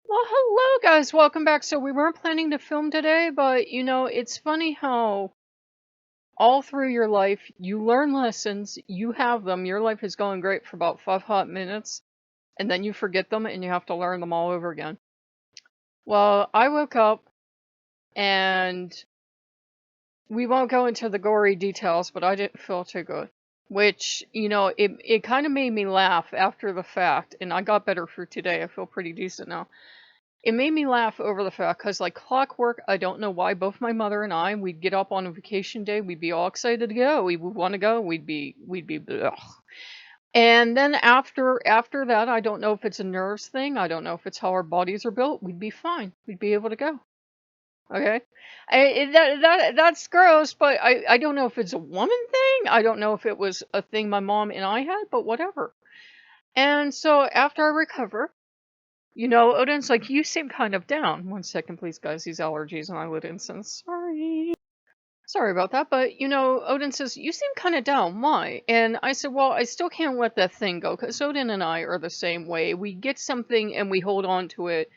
Well, hello guys, welcome back. So we weren't planning to film today, but it's funny how all through your life you learn lessons, you have them, your life is going great for about 5 hot minutes, and then you forget them and you have to learn them all over again. Well, I woke up and we won't go into the gory details, but I didn't feel too good. Which, it kind of made me laugh after the fact, and I got better for today. I feel pretty decent now. It made me laugh over the fact, because like clockwork, I don't know why, both my mother and I, we'd get up on a vacation day, we'd be all excited to go, we would want to go, we'd be ugh. And then after that, I don't know if it's a nerves thing, I don't know if it's how our bodies are built, we'd be fine, we'd be able to go. Okay, that's gross, but I don't know if it's a woman thing, I don't know if it was a thing my mom and I had, but whatever. And so after I recover, Odin's like, you seem kind of down. 1 second, please, guys. These allergies and I lit incense. Sorry. Sorry about that. But, Odin says, you seem kind of down. Why? And I said, well, I still can't let that thing go because Odin and I are the same way. We get something and we hold on to it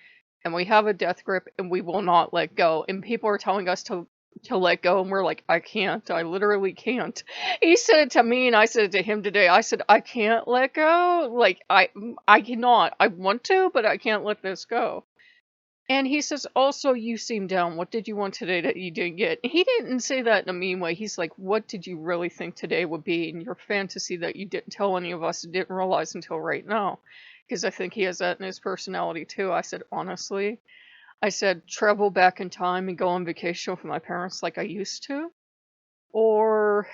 and we have a death grip and we will not let go. And people are telling us to let go and we're like, I can't. I literally can't. He said it to me and I said it to him today. I said, I can't let go. Like I cannot. I want to, but I can't let this go. And he says, also, you seem down. What did you want today that you didn't get? He didn't say that in a mean way. He's like, what did you really think today would be in your fantasy that you didn't tell any of us and didn't realize until right now? Because I think he has that in his personality too. I said, honestly, I said, travel back in time and go on vacation with my parents like I used to. Or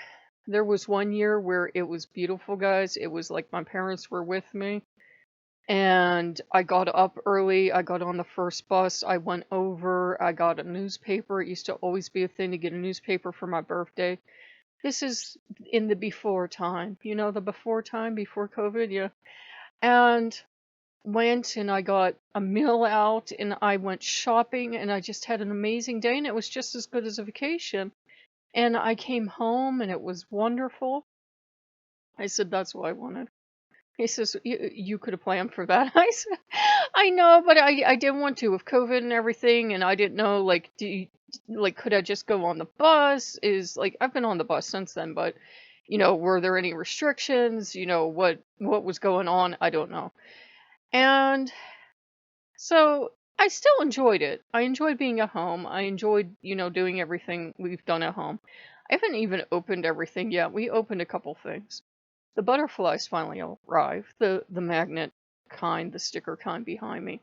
there was one year where it was beautiful, guys. It was like my parents were with me. And I got up early. I got on the first bus. I went over. I got a newspaper. It used to always be a thing to get a newspaper for my birthday. This is in the before time. You know, the before time, before COVID, yeah. And went and I got a meal out and I went shopping and I just had an amazing day and it was just as good as a vacation. And I came home and it was wonderful. I said, that's what I wanted. He says, you could have planned for that. I said, I know, but I didn't want to with COVID and everything, and I didn't know, like, could I just go on the bus? I've been on the bus since then, but, were there any restrictions? What was going on? I don't know. And so I still enjoyed it. I enjoyed being at home. I enjoyed, doing everything we've done at home. I haven't even opened everything yet. We opened a couple things. The butterflies finally arrived, the magnet kind, the sticker kind behind me.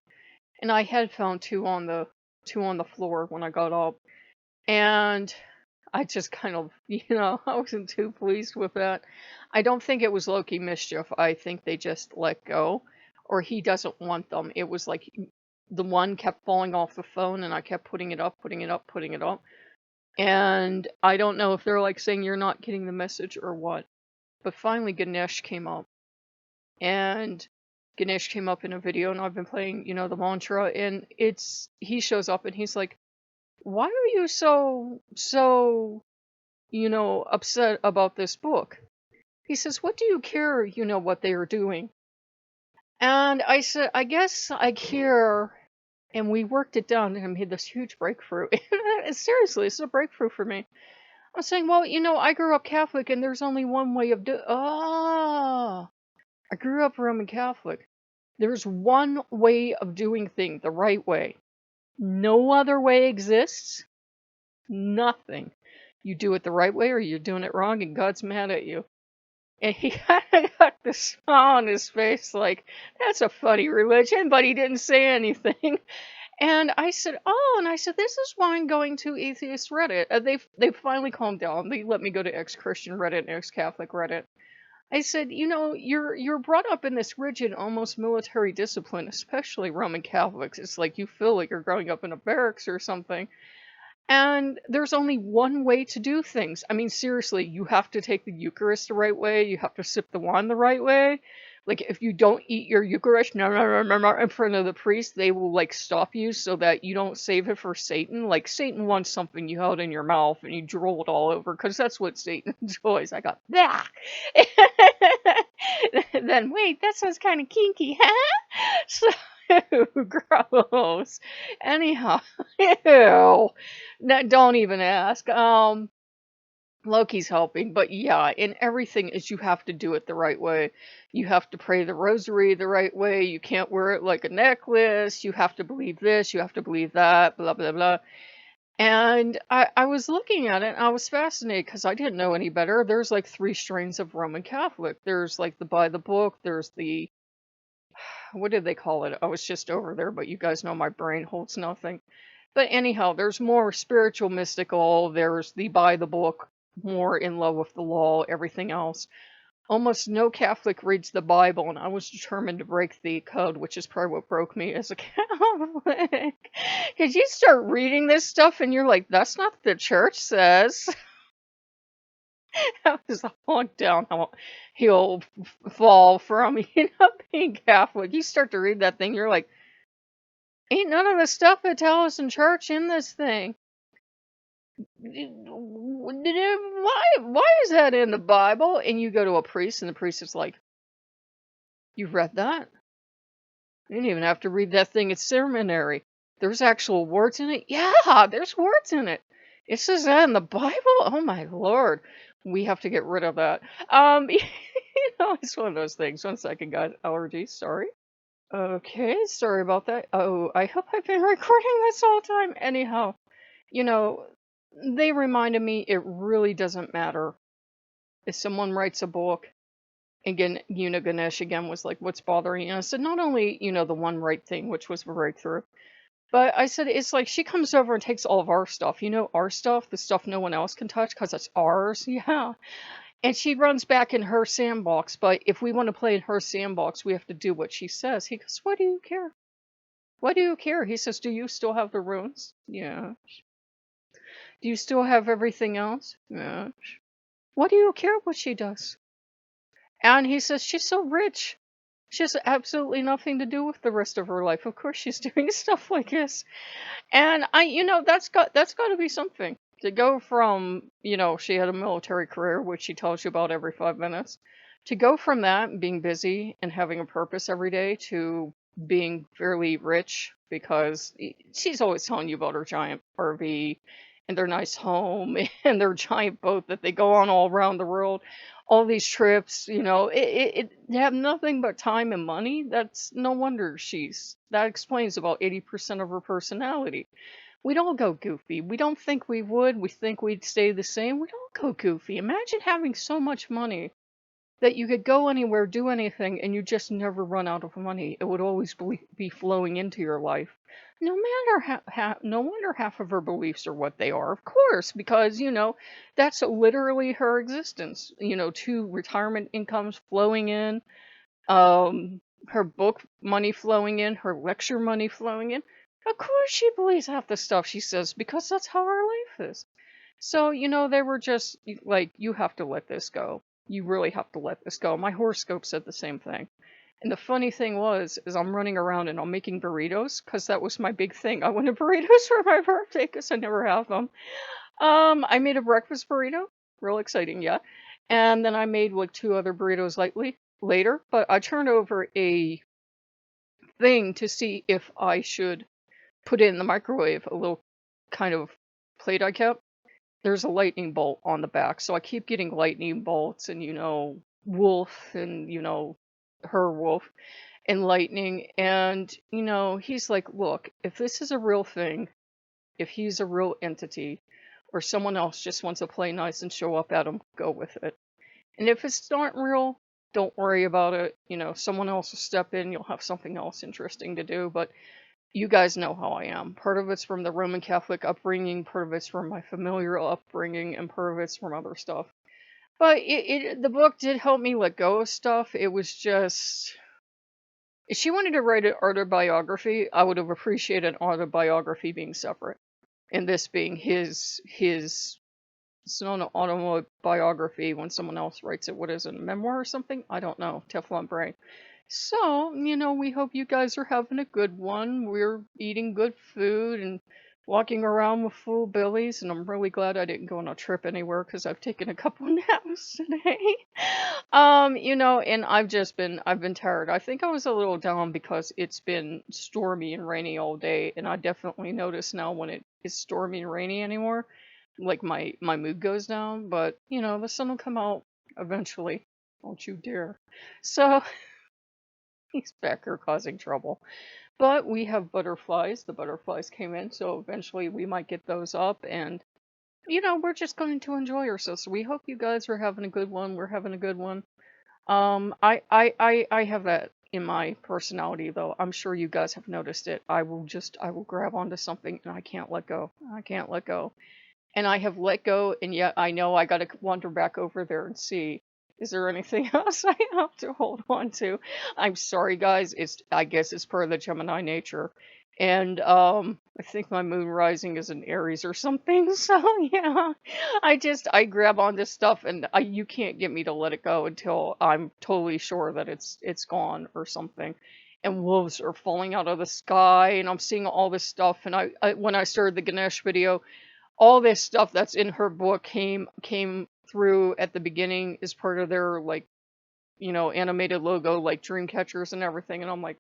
And I had found two on the floor when I got up. And I just kind of, I wasn't too pleased with that. I don't think it was Loki mischief. I think they just let go. Or he doesn't want them. It was like the one kept falling off the phone and I kept putting it up, putting it up, putting it up. And I don't know if they're like saying you're not getting the message or what. But finally Ganesh came up. And Ganesh came up in a video and I've been playing, the mantra and he shows up and he's like, why are you so, upset about this book? He says, what do you care, what they are doing? And I said, I guess I care. And we worked it down and made this huge breakthrough. Seriously, it's a breakthrough for me. I'm saying, well, I grew up Catholic and there's only one way of I grew up Roman Catholic. There's one way of doing things the right way. No other way exists. Nothing. You do it the right way or you're doing it wrong and God's mad at you. And he kind of got this smile on his face like, that's a funny religion, but he didn't say anything. And I said, this is why I'm going to Atheist Reddit. They've finally calmed down. They let me go to ex-Christian Reddit and ex-Catholic Reddit. I said, you're brought up in this rigid, almost military discipline, especially Roman Catholics. It's like you feel like you're growing up in a barracks or something. And there's only one way to do things. I mean, seriously, you have to take the Eucharist the right way. You have to sip the wine the right way. Like, if you don't eat your Eucharist in front of the priest, they will, stop you so that you don't save it for Satan. Like, Satan wants something you held in your mouth and you drool it all over, because that's what Satan enjoys. I got, that. Then, wait, that sounds kind of kinky, huh? So, Ew, gross. Anyhow, ew. No, don't even ask. Loki's helping, but yeah, in everything is you have to do it the right way. You have to pray the rosary the right way. You can't wear it like a necklace. You have to believe this. You have to believe that. Blah blah blah. And I was looking at it and I was fascinated because I didn't know any better. There's like three strains of Roman Catholic. There's like the by the book. There's the, what did they call it? I was just over there, but you guys know my brain holds nothing. But anyhow, there's more spiritual, mystical. There's the by the book, more in love with the law, everything else. Almost no Catholic reads the Bible, and I was determined to break the code, which is probably what broke me as a Catholic. Because you start reading this stuff and you're like, that's not what the church says. That was a long down he'll fall from, being Catholic. You start to read that thing, you're like, ain't none of the stuff that tell us in church in this thing. Why is that in the Bible? And you go to a priest, and the priest is like, you read that? You didn't even have to read that thing at seminary. There's actual words in it? Yeah, there's words in it. It says that in the Bible? Oh my lord. We have to get rid of that. It's one of those things. 1 second, guys. Allergies, sorry. Okay, sorry about that. Oh, I hope I've been recording this all the time. Anyhow, you know, they reminded me it really doesn't matter if someone writes a book. Again, Ganesh again was like, what's bothering you? And I said, not only, the one right thing, which was a breakthrough, but I said, it's like she comes over and takes all of our stuff. Our stuff, the stuff no one else can touch because it's ours. Yeah. And she runs back in her sandbox. But if we want to play in her sandbox, we have to do what she says. He goes, what do you care? What do you care? He says, do you still have the runes? Yeah. Do you still have everything else? Yeah. What do you care what she does? And he says, she's so rich. She has absolutely nothing to do with the rest of her life. Of course she's doing stuff like this. And that's got to be something. To go from, she had a military career, which she tells you about every 5 minutes, to go from that, being busy and having a purpose every day, to being fairly rich, because she's always telling you about her giant RV and their nice home and their giant boat that they go on all around the world, all these trips, they have nothing but time and money. That's no wonder that explains about 80% of her personality. We'd all go goofy. We don't think we would. We think we'd stay the same. We don't go goofy. Imagine having so much money that you could go anywhere, do anything, and you just never run out of money. It would always be flowing into your life. No wonder half of her beliefs are what they are, of course, because, that's literally her existence. 2 retirement incomes flowing in, her book money flowing in, her lecture money flowing in. Of course she believes half the stuff she says because that's how her life is. So, they were just like, you have to let this go. You really have to let this go. My horoscope said the same thing. And the funny thing is I'm running around and I'm making burritos because that was my big thing. I wanted burritos for my birthday because I never have them. I made a breakfast burrito. Real exciting, yeah. And then I made like 2 other burritos later, but I turned over a thing to see if I should put it in the microwave, a little kind of plate I kept. There's a lightning bolt on the back, so I keep getting lightning bolts and, wolf and, her wolf and lightning. And, he's like, look, if this is a real thing, if he's a real entity, or someone else just wants to play nice and show up at him, go with it. And if it's not real, don't worry about it. Someone else will step in, you'll have something else interesting to do. But you guys know how I am. Part of it's from the Roman Catholic upbringing, part of it's from my familial upbringing, and part of it's from other stuff. But the book did help me let go of stuff. It was just, if she wanted to write an autobiography, I would have appreciated an autobiography being separate, and this being his. It's not an autobiography when someone else writes it. What is it, a memoir or something? I don't know. Teflon brain. So, we hope you guys are having a good one. We're eating good food and walking around with full bellies, and I'm really glad I didn't go on a trip anywhere because I've taken a couple naps today. And I've been tired. I think I was a little down because it's been stormy and rainy all day, and I definitely notice now when it is stormy and rainy anymore, like my mood goes down. But the sun will come out eventually. Don't you dare. So he's back here causing trouble. But we have butterflies. The butterflies came in, so eventually we might get those up, and we're just going to enjoy ourselves. So we hope you guys are having a good one. We're having a good one. I have that in my personality, though. I'm sure you guys have noticed it. I will grab onto something and I can't let go. I can't let go. And I have let go, and yet I know I gotta wander back over there and see, is there anything else I have to hold on to? I'm sorry, guys. I guess it's per the Gemini nature. And I think my moon rising is in Aries or something. So yeah, I grab onto stuff, and you can't get me to let it go until I'm totally sure that it's gone or something. And wolves are falling out of the sky, and I'm seeing all this stuff. And I when I started the Ganesh video, all this stuff that's in her book came through at the beginning as part of their, like, animated logo, like dream catchers and everything. And I'm like,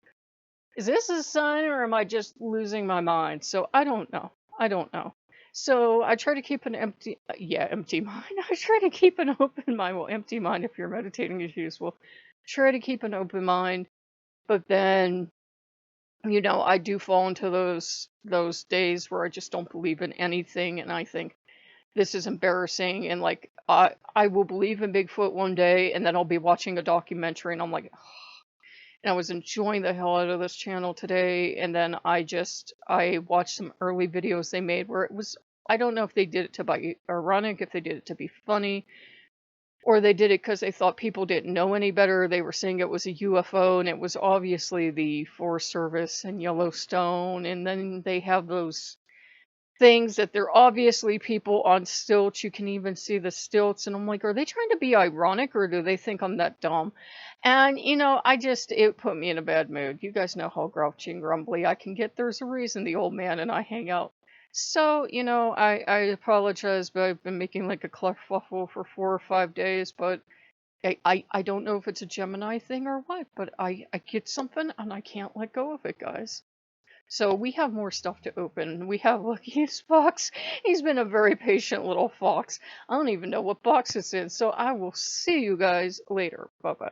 is this a sign, or am I just losing my mind? So I don't know. I don't know. So I try to keep an empty mind. I try to keep an open mind. Well, empty mind if you're meditating is useful. Try to keep an open mind, but then I do fall into those days where I just don't believe in anything, and I think this is embarrassing, and like I will believe in Bigfoot one day, and then I'll be watching a documentary and I'm like, and I was enjoying the hell out of this channel today, and then I watched some early videos they made where it was, I don't know if they did it to be ironic, if they did it to be funny, or they did it because they thought people didn't know any better. They were saying it was a UFO, and it was obviously the Forest Service and Yellowstone, and then they have those things that they're obviously people on stilts. You can even see the stilts, and I'm like, are they trying to be ironic, or do they think I'm that dumb? And it put me in a bad mood. You guys know how grouchy and grumbly I can get. There's a reason the old man and I hang out. So, I apologize, but I've been making like a kerfuffle for 4 or 5 days, but I don't know if it's a Gemini thing or what, but I get something and I can't let go of it, guys. So we have more stuff to open. We have Loki's box. He's been a very patient little fox. I don't even know what box it's in. So I will see you guys later. Bye bye.